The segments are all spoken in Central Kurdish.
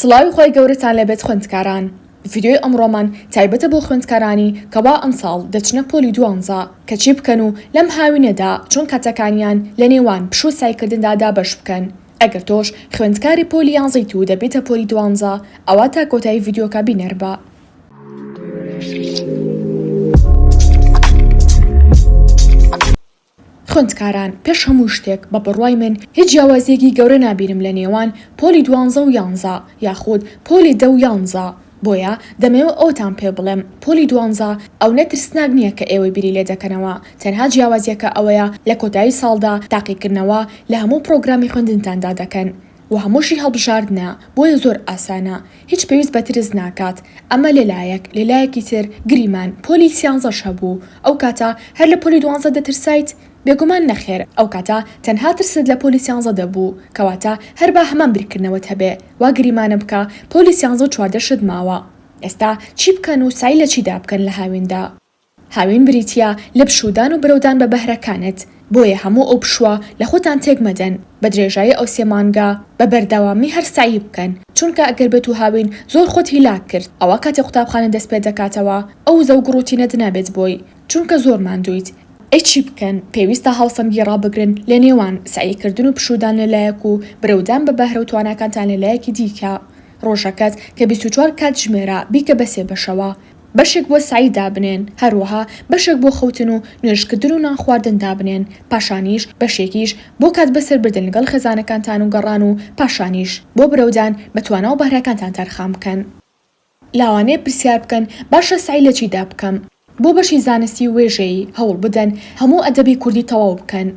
سڵاوی خۆی گەورەتان لەبێت خوێندکاران. ڤیدیۆی ئەمڕۆمان تایبەتە بۆ خوێندکارانی کەوا ئەمساڵ دەچنە پۆلی 12 کە چی بکەن و لەم هاوینەدا چۆن کاتەکانیان لە نێوان پشوو سایکردندا دابەش بکەن. ئەگەر تۆش خوێندکاری پۆلی 11 و دەبێتە پۆلی 12 ئەوە تا کۆتایی ڤیدیۆکە بینەربە. خوێندکاران پێش هەموو شتێک بە بڕوای من هیچ جیاوازیەکی گەورە نابینم لە نێوان پۆلی 12 و 11 یاخود پۆلی 10 و 11. بۆیە دەمەوێت ئەوتان پێ بڵێم پۆلی 12 ئەو نەترسناک نییە کە ئێوەی بیری لێ دەکەنەوە، تەنها جیاوازیەکە ئەوەیە لە کۆتایی ساڵدا تاقیکردنەوە لە هەموو پرۆگرامی خوێندنتاندا دەکەن و هەمووشی هەڵبژاردنە، بۆیە زۆر ئاسانە، هیچ پێویست بە ترس ناکات. ئەمە لەلایەکی تر گریمان پۆلی 13 هەبوو، ئەو کاتە هەر لە پۆلی 12 دەترسایت؟ بێگومان نەخێر، ئەو کاتە تەنها ترست لە پۆلی 13 دەبوو، کەواتە هەر با هەمان بیرکردنەوەت هەبێ وا گریمانە بکە پۆلی 13 و 14 شت ماوە. ئێستا چی بکەن و سای لە چیدا بکەن لە هاویندا؟ هاوین بریتە لە پشودان و برەودان بە بەهرەکانت، بۆیە هەموو ئەو پشووە لە خۆتان تێک مەدەن، بە درێژایی ئەو 3 مانگە بە بەردەوامی هەر سایی بکەن، چونکە ئەگەر بێت و هاوین زۆر خۆت هیلاک کرد ئەوە کاتی قوتابخانە دەست پێ دەکاتەوە، ئەو زە و گڕوتینەت نابێت بۆی، چونکە زۆر ماندوویت. چی بکەن؟ پێویستە هەڵسەنگی ڕابگرن لە نێوان سعیکردن و پشودان لەلایەک و برەودان بە بەهرە و تواناکانتان لەلایەکی دیکە. ڕۆژەکەت کە 24 کاتژمێرە بیکە بە 3 بەشەوە، بەشێک بۆ سعی دابنێن، هەروەها بەشێک بۆ خەوتن و نوێژکردن و نانخواردن دابنێن، پاشانیش بەشێکیش بۆ کات بەسەر بردن لەگەڵ خێزانەکانتان و گەڕان و پاشانیش بۆ برەودان بە توانە و بەهرەکانتان تەرخان بکەن. لاوانەیە پرسیار بکەن باشە سعی لە چیدا بکەم؟ بۆ بەشی زانستی وێژەیی هەوڵ بدەن هەموو ئەدەبی کوردی تەواو بکەن،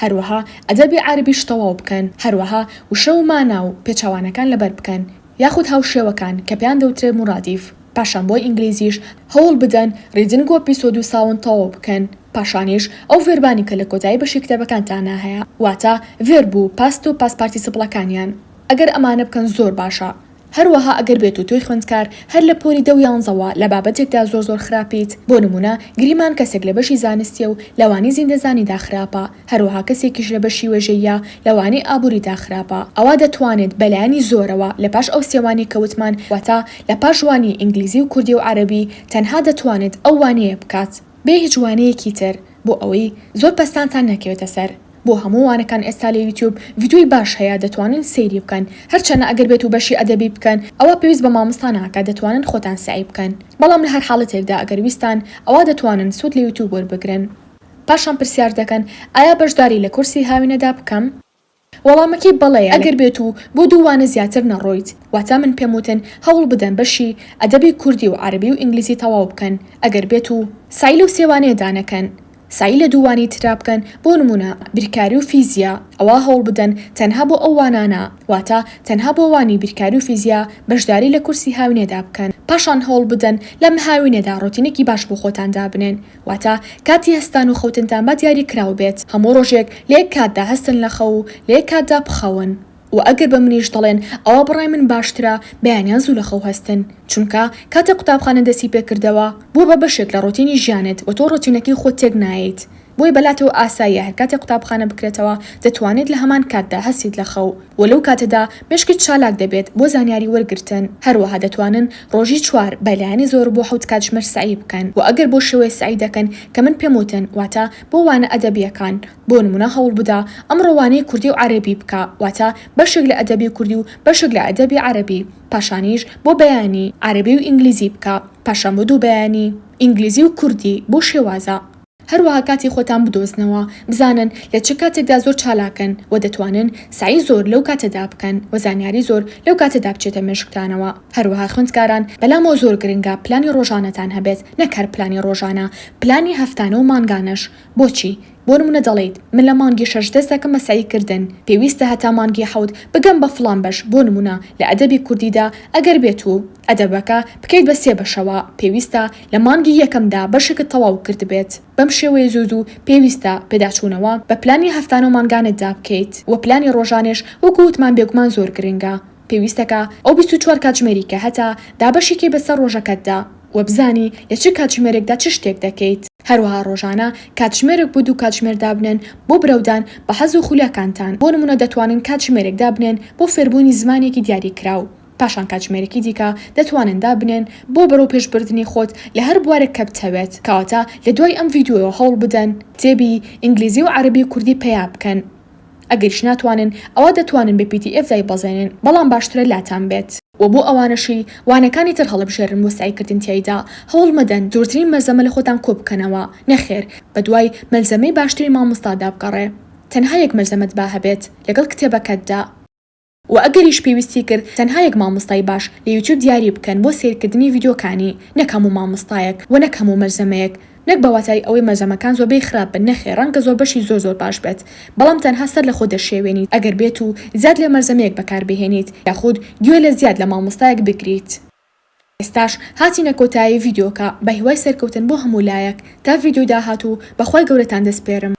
هەروەها ئەدەبی عەربیش تەواو بکەن، هەروەها وشە و مانا و پێچەوانەکان لەبەر بکەن یاخود هاوشێوەکان کە پێیان دەوترێت مرادیف. پاشان بۆ ئینگلیزیش هەوڵ بدەن ڕیدنگ و ئەپیسۆد و ساوند تەواو بکەن، پاشانیش ئەو ڤێربانی کە لە کۆتایی بەشی کتێبەکانتانە هەیە، واتە ڤێرب و پاست و پاسپارتیسیپڵەکانیان، ئەگەر ئەمانە بکەن زۆر باشە. هەروەها ئەگەر بێت و تۆی خوێندکار هەر لە پۆلی 10 و 11 لە بابەتێکدا زۆر خراپیت، بۆ نمونە گریمان کەسێک لە بەشی زانستیە و لەوانی زیندەزانیدا خراپە، هەروەها کەسێکیش لە بەشی وێژەیە لەوانی ئابووریدا خراپە، ئەوا دەتوانێت بەلایانی زۆرەوە لە پاش ئەو سێوانی کەوتمان، واتە لە پاش وانی ئینگلیزی و کوردی و عەرەبی تەنها دەتوانێت ئەو وانەیە بکات بێ هیچ وانەیەکی تر، بۆ ئەوەی زۆر پەستانتان نەکەوێتە سەر. بۆ هەموو وانەکان ئێستا لە یوتیوب ڤیدیۆی باش هەیە، دەتوانن سەیری بکەن، هەرچەنە ئەگەر بێت و بەشی ئەدەبی بکەن ئەوە پێویست بە مامۆستا ناکە، دەتوانن خۆتان سعی بکەن، بەڵام لە هەر حاڵەتێکدا ئەگەر ویستان ئەوە دەتوانن سوود لە یوتیوب وەربگرن. پاشان پرسیار دەکەن ئایا بەشداری لە کورسی هاوینەدا بکەم؟ وەڵامەکەی بەڵەیە، ئەگەر بێت و بۆ 2 وانە زیاتر نەڕۆیت، واتە من پێم وتن هەوڵ بدەن بەشی ئەدەبی کوردی و عەربی و ئینگلیزی تەواو بکەن، ئەگەر بێت و سای لەو 3 وانەیەدا نەکەن، سایی لە 2 وانی ترا بکەن، بۆ نمونە بیرکاری و فیزیا، ئەوە هەوڵ بدەن تەنها بۆ ئەو وانانە، واتە تەنها بۆ وانی بیرکاری و فیزیا بەشداری لە کورسی هاوینێدا بکەن. پاشان هەوڵ بدەن لەم هاوینێدا ڕۆتینێکی باش بۆ خۆتان دابنێن، واتە کاتی هەستان و خەوتنتان بە دیاری کراو بێت، هەموو ڕۆژێک لە یەک کاتدا هەستن لە خەو و لە یەک کاتدا بخەون. و ئەگەر بە منیش دەڵێن ئەوە بڕای من باشترە، بەیانیان زوو لە خەو هەستن، چونکە کاتە قوتابخانە دەستی پێکردەوە بۆ بە بەشێک لە ڕۆتینی ژیانت و تۆ ڕۆتینەکەی خۆت تێک ناییت، بۆی بەلاتەوە ئاساییە هەر کاتێک قوتابخانە بکرێتەوە دەتوانێت لە هەمان کاتدا هەستیت لە خەو، و لەو کاتەدا مشکت چالاک دەبێت بۆ زانیاری وەرگرتن. هەروەها دەتوانن ڕۆژی 4 بەلایانی زۆر بۆ 7 کاتژمێر سعی بکەن، و ئەگەر بۆ شێوەیە سعی دەکەن کە من پێم وتن، واتە بۆ وانە ئەدەبیەکان، بۆ نمونە هەوڵ بدە ئەمڕۆ وانەی کوردی و عەرەبی بکە، واتە بەشێک لە ئەدەبی کوردی و بەشێک لە ئەدەبی عەرەبی، پاشانیش بۆ بەیانی عەرەبی و ئینگلیزی بکە، پاشان بۆ 2 بەیانی ئینگلیزی و کوردی بۆ شێوازە. هەروەها کاتی خۆتان بدۆزنەوە، بزانن لە چه کاتێکدا زۆر چالاکن و دەتوانن سعی زۆر لەو کاتەدا بکەن و زانیاری زۆر لەو کاتەدا بچێتە مێشکتانەوە. هەروەها خوێندکاران بەلامەوە زۆر گرنگە پلانی ڕۆژانەتان هەبێت، نەک هەر پلانی ڕۆژانە، پلانی هەفتانە و مانگانەش. بۆچی؟ بۆ نمونە دەڵێیت من لە مانگی 6 دەست دەکەم بە سعیکردن، پێویستە هەتا مانگی 7 بگەم بە فڵان بەش، بۆ نمونە لە ئەدەبی کوردیدا ئەگەر بێت و ئەدەبەکە بکەیت بە 3 بەشەوە، پێویستە لە مانگی یەکەمدا بەشێکت تەواو کرد بێت. بەم شێوەیە زوو پێویستە پێداچوونەوە بە پلانی هەفتانە و مانگانتدا بکەیت، و پلانی ڕۆژانێش وەکو وتمان بێگومان زۆر گرنگە، پێویستەکە ئەو 24 کاتژمێری کە هەتا دابەشێکی بەسەر ڕۆژەکەتدا و بزانی لە چه کاتژمێرێکدا چ شتێک دەکەیت. هەروەها ڕۆژانە کاتژمێرێک بۆ 2 کاتژمێر دابنێن بۆ برەودان بە حەز و خولیاکانتان، بۆ نمونە دەتوانن کاتژمێرێک دابنێن بۆ فێربوونی زمانێکی دیاری کراو. پاشان کاتژمێرێکی دیکە دەتوانن دابنێن بۆ بەرەو پێشبردننی خۆت لە هەر بوارێک کە بتەوێت کەواتە لە دوای ئەم ڤیدیۆ هەوڵ بدەن تێبی ئینگلیزی و عەربی و کوردی پێیا بکەن ئەگەریش ناتوانن ئەوە دەتوانن بە PDF دای بەزێنن بەڵام باشترە لاتان بێت و بۆ ئەوانەشی وانەکانی تر هەڵبژێرن بۆ سایکردن تیایدا هەوڵ مەدەن دوورترین مەلزەمە لە خۆتان کۆ بکەنەوە نەخێر بە دوای مەلزەمەی باشتری مامۆستادا بگەڕێ تەنها یەک مەلزەمەت با هەبێت لەگەڵ کتێبەکەتدا و ئەگەریش پێویستی کرد تەنها یەک مامۆستای باش لە یوتیوب دیاری بکەن بۆ سیرکردنی ڤیدیۆکانی نەک هەموو مامۆستایەک و نەک هەموو مەلزەمەیەک نەک بەواتای ئەوەی مەلزەمەکان زۆربەی خراپ بن نەخێر ڕەنگە زۆر بەشی زۆر باش بێت بەڵام تەنها سەر لە خۆ دەشێوێنیت ئەگەر بێت و زیاد لێ مەلزەمەیەک بەکاربهێنیت یاخود گوێ لە زیاد لە مامۆستایەک بگریت ئێستاش هاتینە کۆتایی ڤیدیۆکە بە هیوای سەرکەوتن بۆ هەموو لایەک تا ڤیدیۆ داهاتوو بەخوای گەورەتان دەسپێرم